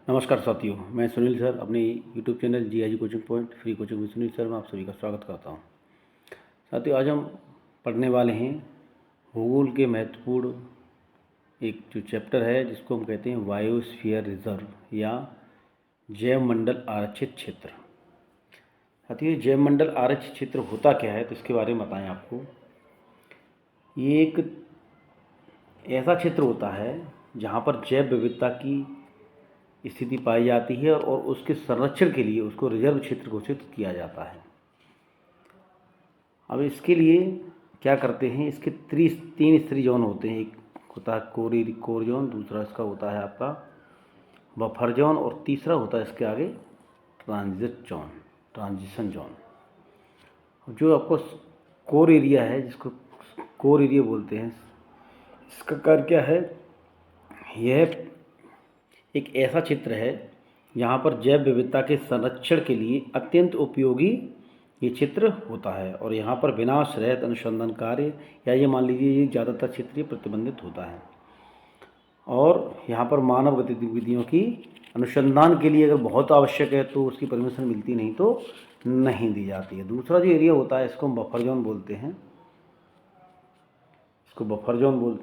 नमस्कार साथियों, मैं सुनील सर अपने YouTube channel GIG coaching point free coaching with Sunil sir में आप सभी का स्वागत करता हूं। साथियों, आज हम पढ़ने वाले हैं भूगोल के महत्वपूर्ण एक जो चैप्टर है जिसको हम कहते हैं बायोस्फीयर रिजर्व या जैवमंडल आरक्षित क्षेत्र। साथियों, जैवमंडल आरक्षित क्षेत्र होता क्या है तो इसके बारे में बताएं आपको। ये एक ऐसा क्षेत्र होता है जहाँ पर जैव विविधता की स्थिति पाई जाती है और उसके संरक्षण के लिए उसको रिजर्व क्षेत्र घोषित किया जाता है। अब इसके लिए क्या करते हैं, इसके तीन स्तरीय जोन होते हैं। एक होता है कोर जोन, दूसरा इसका होता है आपका बफर जोन और तीसरा होता है इसके आगे ट्रांजिशन जोन। जो आपको कोर एरिया है, जिसको कोर एरिया बोलते हैं, इसका कार्य क्या है? यह एक ऐसा क्षेत्र है यहाँ पर जैव विविधता के संरक्षण के लिए अत्यंत उपयोगी ये क्षेत्र होता है और यहाँ पर विनाश रहित अनुसंधान कार्य या ये मान लीजिए ये ज़्यादातर क्षेत्र प्रतिबंधित होता है। और यहाँ पर मानव गतिविधियों की अनुसंधान के लिए अगर बहुत आवश्यक है तो उसकी परमिशन मिलती नहीं तो नहीं दी जाती है। दूसरा जो एरिया होता है इसको हम बफर जोन बोलते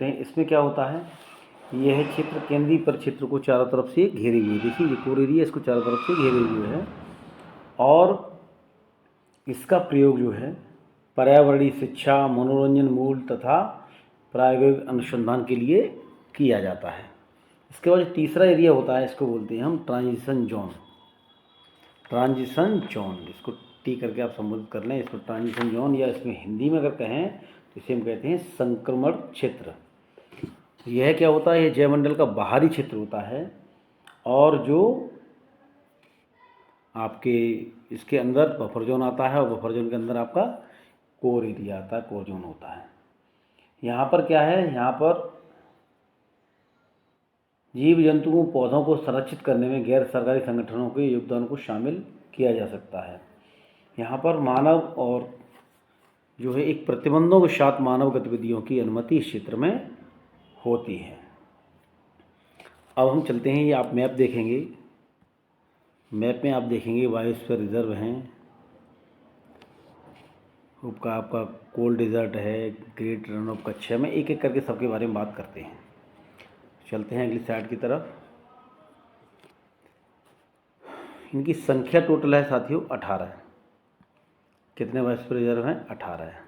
हैं। इसमें क्या होता है, यह क्षेत्र केंद्रीय परिक्षेत्र को चारों तरफ से घेरे हुए, देखिए ये कोर एरिया इसको चारों तरफ से घेरे हुए है और इसका प्रयोग जो है पर्यावरणीय शिक्षा, मनोरंजन मूल तथा प्रायोगिक अनुसंधान के लिए किया जाता है। इसके बाद जो तीसरा एरिया होता है इसको बोलते हैं हम ट्रांजिशन जोन। इसको टी करके आप संबोधित कर लें इसको ट्रांजिशन जोन, या इसमें हिंदी में अगर कहें तो इसे हम कहते हैं संक्रमण क्षेत्र। यह क्या होता है, यह जैवमंडल का बाहरी क्षेत्र होता है और जो आपके इसके अंदर बफर जोन आता है और बफर जोन के अंदर आपका कोर एरिया आता है, कोर जोन होता है। यहाँ पर क्या है, यहाँ पर जीव जंतुओं पौधों को संरक्षित करने में गैर सरकारी संगठनों के योगदान को शामिल किया जा सकता है। यहाँ पर मानव और जो है एक प्रतिबंधों के साथ मानव गतिविधियों की अनुमति इस क्षेत्र में होती है। अब हम चलते हैं, ये आप मैप देखेंगे, मैप में आप देखेंगे बायोस्फीयर रिजर्व हैं, आपका कोल्ड डेजर्ट है, ग्रेट रन ऑफ कच्छ है। मैं एक एक करके सबके बारे में बात करते हैं। चलते हैं अगली साइड की तरफ। इनकी संख्या टोटल है साथियों 18। कितने बायोस्फीयर रिजर्व हैं? 18 है।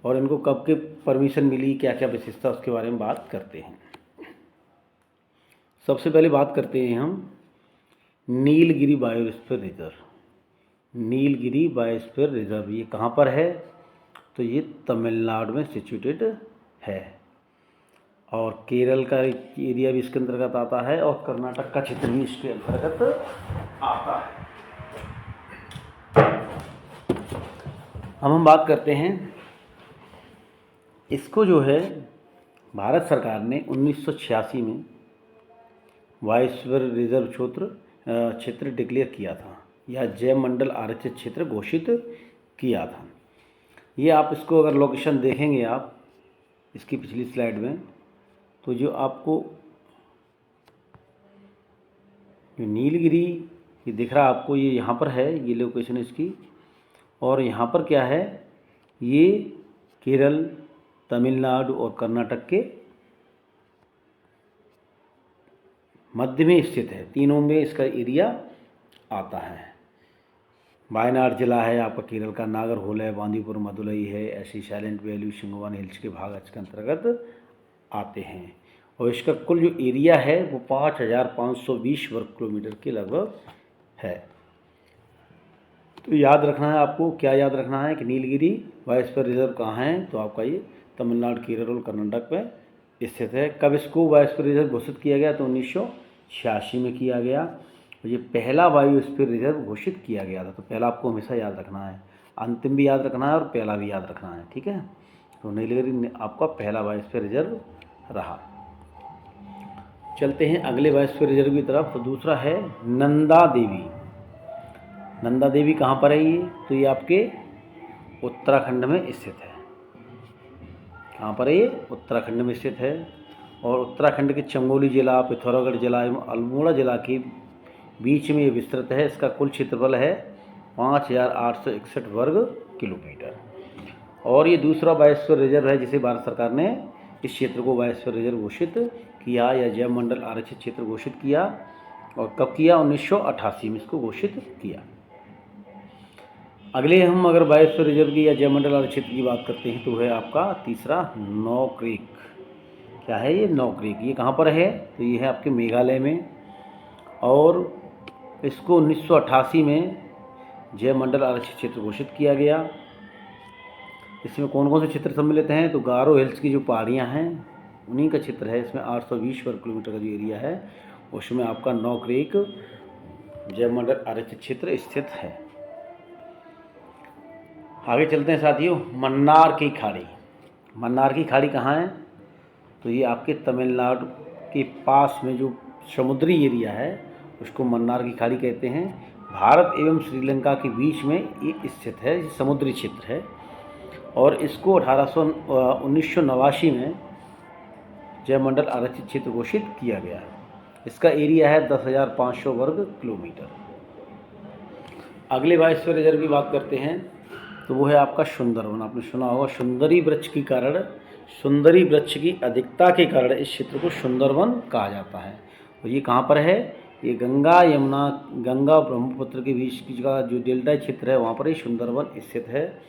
और इनको कब के परमिशन मिली, क्या क्या विशेषता, उसके बारे में बात करते हैं। सबसे पहले बात करते हैं हम नीलगिरी बायोस्फीयर रिजर्व। ये कहाँ पर है? तो ये तमिलनाडु में सिचुएटेड है और केरल का एरिया भी इसके अंतर्गत आता है और कर्नाटक का क्षेत्र भी इसके अंतर्गत आता है। अब हम बात करते हैं, इसको जो है भारत सरकार ने 1986 में बायोस्फीयर रिजर्व क्षेत्र डिक्लेयर किया था या जैवमंडल आरक्षित क्षेत्र घोषित किया था। ये आप इसको अगर लोकेशन देखेंगे आप इसकी पिछली स्लाइड में, तो जो आपको जो नीलगिरी ये दिख रहा है आपको, ये यहाँ पर है, ये लोकेशन इसकी। और यहाँ पर क्या है, ये केरल, तमिलनाडु और कर्नाटक के मध्य में स्थित है। तीनों में इसका एरिया आता है। वायनाड जिला है आपका केरल का, नागरहोल है, बांदीपुर मदुरई है, ऐसी साइलेंट वैली, सिंगोवन हिल्स के भाग इसके अंतर्गत आते हैं। और इसका कुल जो एरिया है वो 5520 वर्ग किलोमीटर के लगभग है। तो याद रखना है आपको, क्या याद रखना है कि नीलगिरी बायोस्फीयर रिजर्व कहाँ है? तो आपका ये तमिलनाडु, केरल और कर्नाटक में स्थित है। कब इसको बायोस्फीयर रिजर्व घोषित किया गया? तो 1986 में किया गया। और ये पहला बायोस्फीयर रिजर्व घोषित किया गया था। तो पहला आपको हमेशा याद रखना है, अंतिम भी याद रखना है और पहला भी याद रखना है, ठीक है। तो नीलगिरी आपका पहला बायोस्फीयर रिजर्व रहा। चलते हैं अगले बायोस्फीयर रिजर्व की तरफ। तो दूसरा है नंदा देवी कहाँ पर है ये? तो ये आपके उत्तराखंड में स्थित है। कहाँ पर है ये? उत्तराखंड में स्थित है। और उत्तराखंड के चमोली जिला, पिथौरागढ़ जिला एवं अल्मोड़ा जिला के बीच में ये विस्तृत है। इसका कुल क्षेत्रफल है 5,861 वर्ग किलोमीटर। और ये दूसरा बायोस्फीयर रिजर्व है जिसे भारत सरकार ने इस क्षेत्र को बायोस्फीयर रिजर्व घोषित किया या जैव मंडल आरक्षित क्षेत्र घोषित किया। और कब किया? 1988 में इसको घोषित किया। अगले हम अगर बायोस्फीयर रिजर्व की या जैव मंडल आरक्षित क्षेत्र की बात करते हैं तो है आपका तीसरा नौक्रेक। क्या है ये? नौक्रेक। ये कहाँ पर है? तो ये है आपके मेघालय में। और इसको 1988 में जैव मंडल आरक्षित क्षेत्र घोषित किया गया। इसमें कौन कौन से क्षेत्र सम्मिलित हैं? तो गारो हिल्स की जो पहाड़ियाँ हैं उन्हीं का क्षेत्र है। इसमें 820 वर्ग किलोमीटर का जो एरिया है उसमें आपका नौक्रेक जैव मंडल आरक्षित क्षेत्र स्थित है। आगे चलते हैं साथियों, मन्नार की खाड़ी। मन्नार की खाड़ी कहाँ है? तो ये आपके तमिलनाडु के पास में जो समुद्री एरिया है उसको मन्नार की खाड़ी कहते हैं। भारत एवं श्रीलंका के बीच में ये स्थित है, ये समुद्री क्षेत्र है। और इसको 1989 में जैव मंडल आरक्षित क्षेत्र घोषित किया गया है। इसका एरिया है 10,500 वर्ग किलोमीटर। अगले बायोस्फीयर रिजर्व की बात करते हैं तो वो है आपका सुंदरवन। आपने सुना होगा, सुंदरी वृक्ष की अधिकता के कारण इस क्षेत्र को सुंदरवन कहा जाता है। और ये कहाँ पर है? ये गंगा ब्रह्मपुत्र के बीच की का जो डेल्टा क्षेत्र है वहाँ पर ही सुंदरवन स्थित है।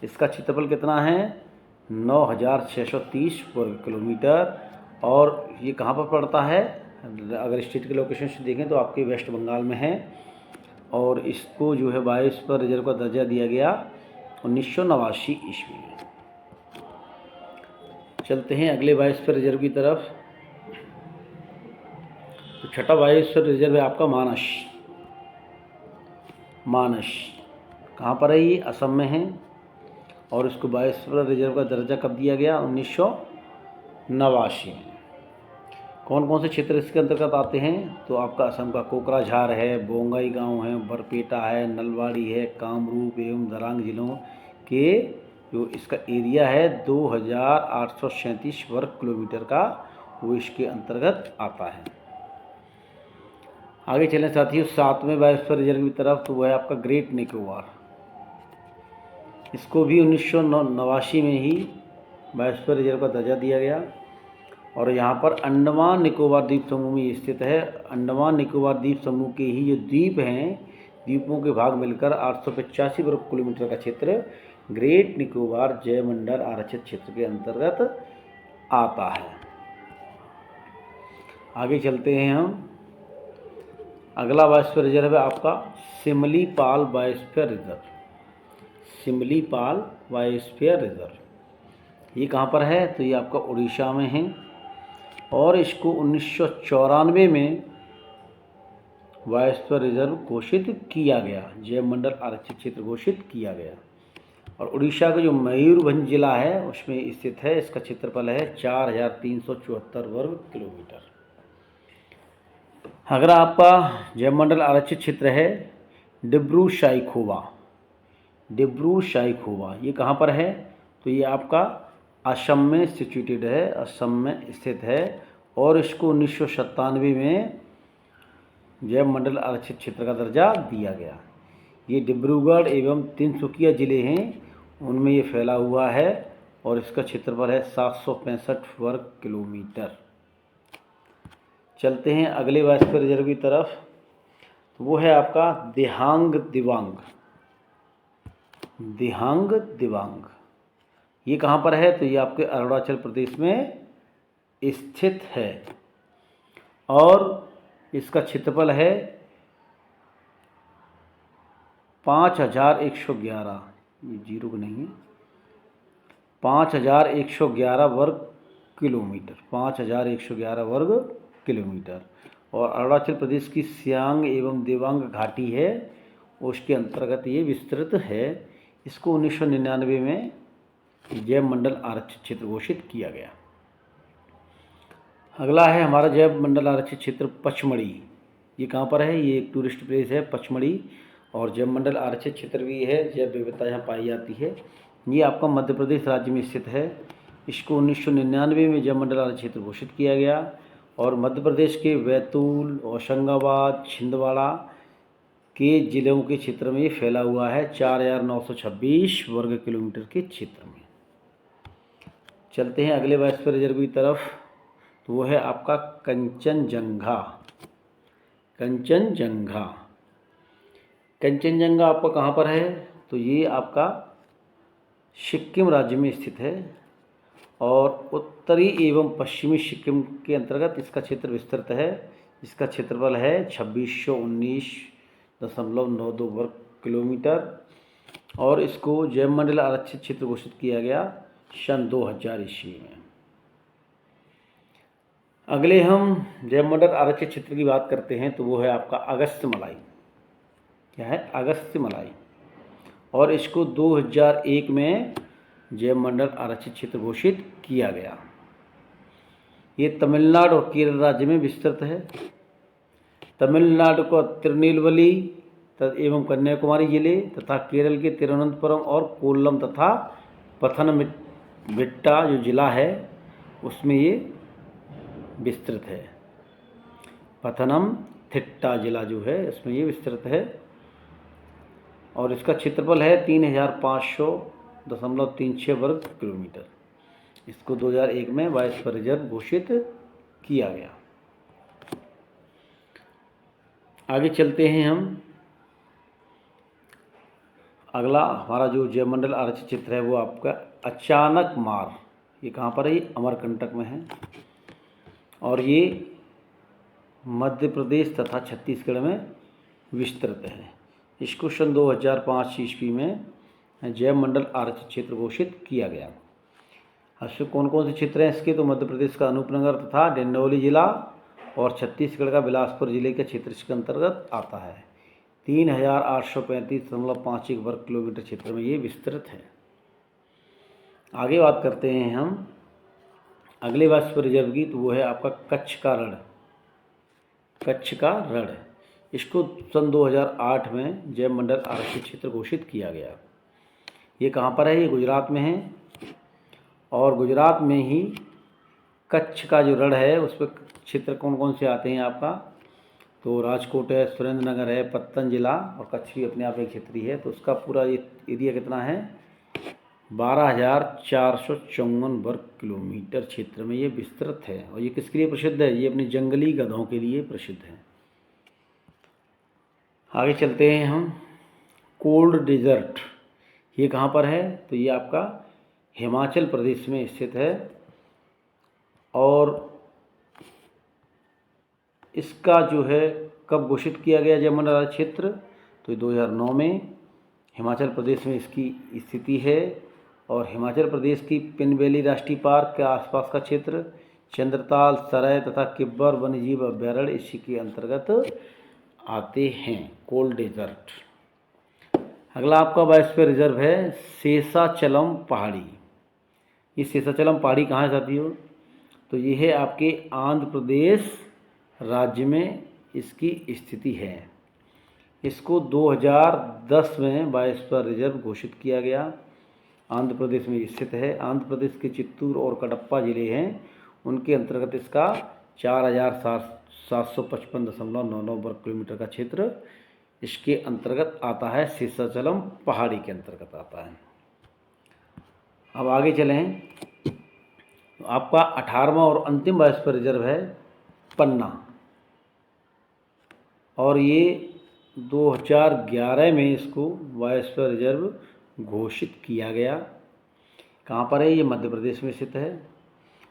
इसका क्षेत्रफल कितना है? 9,630 वर्ग किलोमीटर। और ये कहाँ पर पड़ता है? अगर स्टेट के लोकेशन से देखें तो आपके वेस्ट बंगाल में है। और इसको जो है बायोस्फीयर रिजर्व का दर्जा दिया गया 1989 ईस्वी में। चलते हैं अगले बायोस्फीयर रिजर्व की तरफ। तो छठा बायोस्फीयर रिजर्व है आपका मानस। कहाँ पर है ये? असम में है। और इसको बायोस्फीयर रिजर्व का दर्जा कब दिया गया? 1989 में। कौन कौन से क्षेत्र इसके अंतर्गत आते हैं? तो आपका असम का कोकराझार है, बोंगाई गांव है, बरपेटा है, नलवाड़ी है, कामरूप एवं दरांग जिलों के जो इसका एरिया है 2,837 वर्ग किलोमीटर का, वो इसके अंतर्गत आता है। आगे चलें साथियों 7वें बायोस्फीयर रिजर्व की तरफ। तो वह है आपका ग्रेट निकोबार। इसको भी 1989 में ही बायोस्फीयर रिजर्व का दर्जा दिया गया। और यहाँ पर अंडमान निकोबार द्वीप समूह में स्थित है। अंडमान निकोबार द्वीप समूह के ही जो द्वीप हैं, द्वीपों के भाग मिलकर 885 वर्ग किलोमीटर का क्षेत्र ग्रेट निकोबार जैव मंडल आरक्षित क्षेत्र के अंतर्गत आता है। आगे चलते हैं हम। अगला बायोस्फीयर रिजर्व है आपका Simlipal biosphere reserve. Simlipal biosphere reserve ये कहाँ पर है? तो ये आपका उड़ीसा में है। और इसको 1994 में बायोस्फीयर रिजर्व घोषित किया गया, जैव मंडल आरक्षित क्षेत्र घोषित किया गया। और उड़ीसा का जो मयूरभंज जिला है उसमें स्थित है। इसका क्षेत्रफल है 4,374 वर्ग किलोमीटर। अगर आपका जैव मंडल आरक्षित क्षेत्र है डिब्रू साइखोवा, ये कहाँ पर है? तो ये आपका असम में सिचुएटेड है, असम में स्थित है। और इसको 1997 में जैव मंडल आरक्षित क्षेत्र का दर्जा दिया गया। ये डिब्रूगढ़ एवं तिनसुकिया जिले हैं उनमें ये फैला हुआ है। और इसका क्षेत्रफल है 765 वर्ग किलोमीटर। चलते हैं अगले बायोस्फीयर रिजर्व की तरफ। तो वो है आपका दिहांग दिबांग। ये कहाँ पर है? तो ये आपके अरुणाचल प्रदेश में स्थित है। और इसका क्षेत्रफल है 5,111, ये जीरो को नहीं है, 5,111 वर्ग किलोमीटर, 5,111 वर्ग किलोमीटर। और अरुणाचल प्रदेश की सियांग एवं दिबांग घाटी है उसके अंतर्गत ये विस्तृत है। इसको 1999 में जैव मंडल आरक्षित क्षेत्र घोषित किया गया। अगला है हमारा जैव मंडल आरक्षित क्षेत्र पचमढ़ी। ये कहाँ पर है? ये एक टूरिस्ट प्लेस है पचमढ़ी। और जैव मंडल आरक्षित क्षेत्र भी है, जैव विविधता यहाँ पाई जाती है। ये आपका मध्य प्रदेश राज्य में स्थित है। इसको 1999 में जैव मंडल आरक्षित क्षेत्र घोषित किया गया। और मध्य प्रदेश के बैतूल, होशंगाबाद, छिंदवाड़ा के जिलों के क्षेत्र में ये फैला हुआ है 4,926 वर्ग किलोमीटर के क्षेत्र में। चलते हैं अगले बायोस्फीयर रिजर्व की तरफ, तो वो है आपका कंचनजंगा। कंचनजंगा कंचनजंगा आपका कहाँ पर है? तो ये आपका सिक्किम राज्य में स्थित है और उत्तरी एवं पश्चिमी सिक्किम के अंतर्गत इसका क्षेत्र विस्तृत है। इसका क्षेत्रफल है 2619.92 वर्ग किलोमीटर और इसको जैवमंडल आरक्षित क्षेत्र घोषित किया गया सन 2000 ईस्वी में। अगले हम जैवमंडल आरक्षित क्षेत्र की बात करते हैं, तो वो है आपका अगस्त्य मलाई। क्या है? अगस्त्य मलाई। और इसको 2001 में जैवमंडल आरक्षित क्षेत्र घोषित किया गया। ये तमिलनाडु और केरल राज्य में विस्तृत है। तमिलनाडु को तिरुनेलवेली एवं कन्याकुमारी जिले तथा केरल के तिरुवनंतपुरम और कोल्लम तथा पथनमथिट्टा जो जिला है उसमें ये विस्तृत है। पथनमथिट्टा जिला जो है इसमें ये विस्तृत है और इसका क्षेत्रफल है 3,500.36 वर्ग किलोमीटर। इसको 2001 में बायोस्फीयर रिजर्व घोषित किया गया। आगे चलते हैं हम। अगला हमारा जो जैवमंडल आरक्षित क्षेत्र है वो आपका अचानक मार। ये कहाँ पर है? ये अमरकंटक में है और ये मध्य प्रदेश तथा छत्तीसगढ़ में विस्तृत है। इसको सन 2005 ईस्वी में जैवमंडल आरक्षित क्षेत्र घोषित किया गया। इसमें कौन कौन से क्षेत्र हैं इसके? तो मध्य प्रदेश का अनूपनगर तथा डिंडौली जिला और छत्तीसगढ़ का बिलासपुर जिले का क्षेत्र इसके अंतर्गत आता है। 3,835.51 वर्ग किलोमीटर क्षेत्र में ये विस्तृत है। आगे बात करते हैं हम अगले बायोस्फीयर रिजर्व की, तो वो है आपका कच्छ का रण। कच्छ का रण, इसको सन 2008 में जैवमंडल आरक्षित क्षेत्र घोषित किया गया। ये कहाँ पर है? ये गुजरात में है और गुजरात में ही कच्छ का जो रण है उस पर क्षेत्र कौन कौन से आते हैं आपका? तो राजकोट है, सुरेंद्रनगर है, पत्तन जिला और कच्छ भी अपने आप एक क्षेत्र ही है। तो उसका पूरा एरिया कितना है? 12,454 वर्ग किलोमीटर क्षेत्र में ये विस्तृत है। और ये किसके लिए प्रसिद्ध है? ये अपनी जंगली गधों के लिए प्रसिद्ध है। आगे चलते हैं हम। कोल्ड डेजर्ट, ये कहाँ पर है? तो ये आपका हिमाचल प्रदेश में स्थित है और इसका जो है कब घोषित किया गया जैवमंडल आरक्षित क्षेत्र? तो 2009 में हिमाचल प्रदेश में इसकी स्थिति है और हिमाचल प्रदेश की पिन वैली राष्ट्रीय पार्क के आसपास का क्षेत्र, चंद्रताल, सराय तथा किब्बर वन्यजीव अभ्यारण्य इसी के अंतर्गत आते हैं। Cold desert. अगला आपका बायोस्फीयर रिजर्व है शेषाचलम पहाड़ी। ये शेषाचलम पहाड़ी कहाँ जाती हो? तो ये है आपके आंध्र प्रदेश राज्य में इसकी स्थिति है। इसको 2010 में बायोस्फीयर रिजर्व घोषित किया गया। आंध्र प्रदेश में स्थित है। आंध्र प्रदेश के चित्तूर और कडप्पा जिले हैं उनके अंतर्गत इसका 4,755.99 वर्ग किलोमीटर का क्षेत्र इसके अंतर्गत आता है। शेषाचलम पहाड़ी के अंतर्गत आता है। अब आगे चलें तो आपका 18वां और अंतिम बायोस्फीयर रिजर्व है पन्ना और ये 2011 में इसको बायोस्फीयर रिजर्व घोषित किया गया। कहाँ पर है? ये मध्य प्रदेश में स्थित है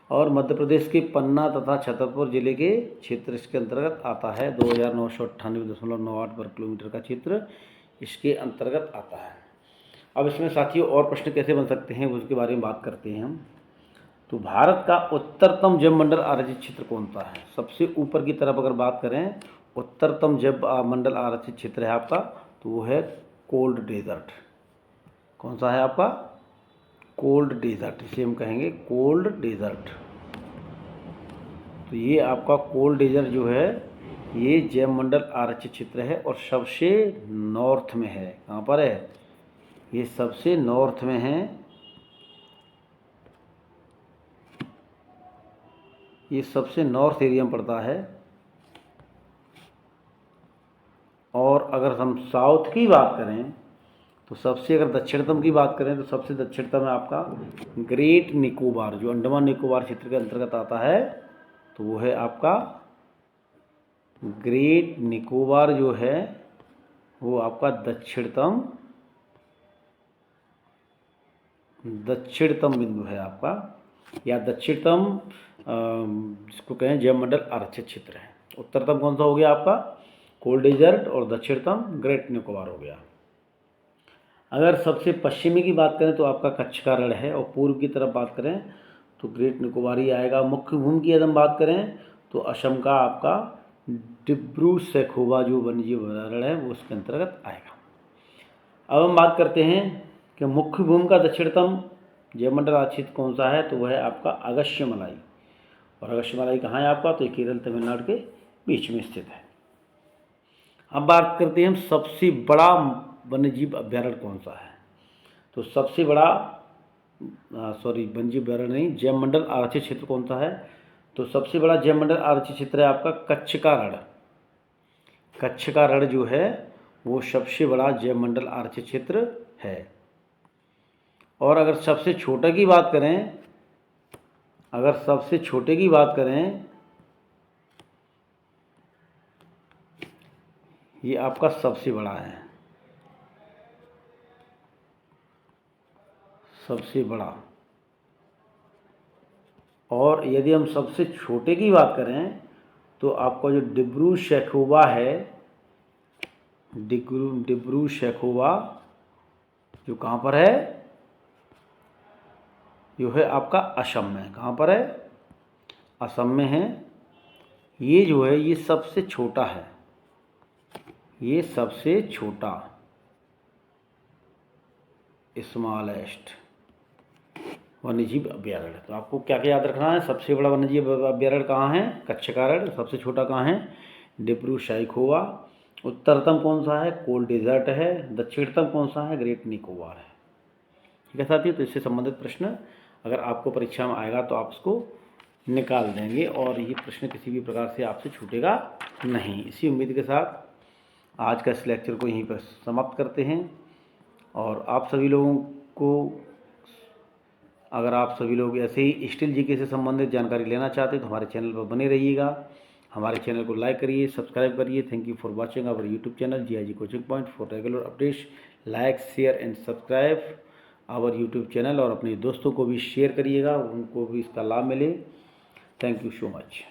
और मध्य प्रदेश के पन्ना तथा छतरपुर जिले के क्षेत्र इसके अंतर्गत आता है। 2,998.98 वर्ग किलोमीटर का क्षेत्र इसके अंतर्गत आता है। अब इसमें साथियों और प्रश्न कैसे बन सकते हैं उसके बारे में बात करते हैं हम। तो भारत का उत्तरतम जैवमंडल आरक्षित क्षेत्र कौन सा है? सबसे ऊपर की तरफ अगर बात करें उत्तरतम जैवमंडल आरक्षित क्षेत्र है आपका, तो वो है कोल्ड डेजर्ट। कौन सा है आपका? कोल्ड डेजर्ट, इसे हम कहेंगे कोल्ड डेजर्ट। तो ये आपका कोल्ड डेजर्ट जो है ये जैवमंडल आरक्षित क्षेत्र है और सबसे नॉर्थ में है। कहाँ पर है? ये सबसे नॉर्थ में है। ये सबसे नॉर्थ एरिया में पड़ता है। और अगर हम साउथ की बात करें तो सबसे, अगर दक्षिणतम की बात करें तो सबसे दक्षिणतम है आपका ग्रेट निकोबार, जो अंडमान निकोबार क्षेत्र के अंतर्गत आता है। तो वो है आपका ग्रेट निकोबार, जो है वो आपका दक्षिणतम बिंदु है आपका, या दक्षिणतम जिसको कहें जैवमंडल आरक्षित क्षेत्र है। उत्तरतम कौन सा हो गया आपका कोल्ड डेजर्ट, और दक्षिणतम ग्रेट निकोबार हो गया। अगर सबसे पश्चिमी की बात करें तो आपका कच्छ का रण है, और पूर्व की तरफ बात करें तो ग्रेट निकोबार ही आएगा। मुख्य भूमि की यदि हम बात करें तो असम का आपका डिब्रू सैखोवा जो वन्यजीव अभयारण्य है वो उसके अंतर्गत आएगा। अब हम बात करते हैं कि मुख्य भूमि का दक्षिणतम जैवमंडल आरक्षित कौन सा है, तो वह है आपका अगस्त्यमलाई। और अगस्त्यमलाई कहाँ है आपका, तो केरल तमिलनाडु के बीच में स्थित है। अब बात करते हैं हम सबसे बड़ा वन्यजीव अभयारण्य कौन सा है। तो सबसे बड़ा वन्यजीव अभयारण्य नहीं, जैवमंडल आरक्षित क्षेत्र कौन सा है, तो सबसे बड़ा जैवमंडल आरक्षित क्षेत्र है आपका कच्छ का रण। कच्छ का रण जो है वो सबसे बड़ा जैवमंडल आरक्षित क्षेत्र है। और अगर सबसे छोटे की बात करें, ये आपका सबसे बड़ा है, सबसे बड़ा। और यदि हम सबसे छोटे की बात करें तो आपका जो डिब्रू सैखोवा है, डिब्रू सैखोवा जो कहाँ पर है, जो है आपका असम में। कहाँ पर है, असम में है। ये जो है ये सबसे छोटा है, ये सबसे छोटा स्मॉलेस्ट वन्यजीव अभयारण्य। तो आपको क्या क्या याद रखना है, सबसे बड़ा वन्यजीव अभयारण्य कहाँ है, कच्छ का रण। सबसे छोटा कहाँ है, डिब्रू सैखोवा। उत्तरतम कौन सा है, कोल्ड डेजर्ट है। दक्षिणतम कौन सा है, ग्रेट निकोबार है। ठीक है साथियों, तो इससे संबंधित प्रश्न अगर आपको परीक्षा में आएगा तो आप उसको निकाल देंगे, और ये प्रश्न किसी भी प्रकार से आपसे छूटेगा नहीं। इसी उम्मीद के साथ आज का इस लेक्चर को यहीं पर समाप्त करते हैं। और आप सभी लोगों को, अगर आप सभी लोग ऐसे ही स्टिल जीके से संबंधित जानकारी लेना चाहते हैं तो हमारे चैनल पर बने रहिएगा। हमारे चैनल को लाइक करिए, सब्सक्राइब करिए। Thank you for watching our YouTube channel GIG coaching point. For regular updates like share and subscribe our YouTube channel, और अपने दोस्तों को भी शेयर करिएगा, उनको भी इसका लाभ मिले। Thank you so much.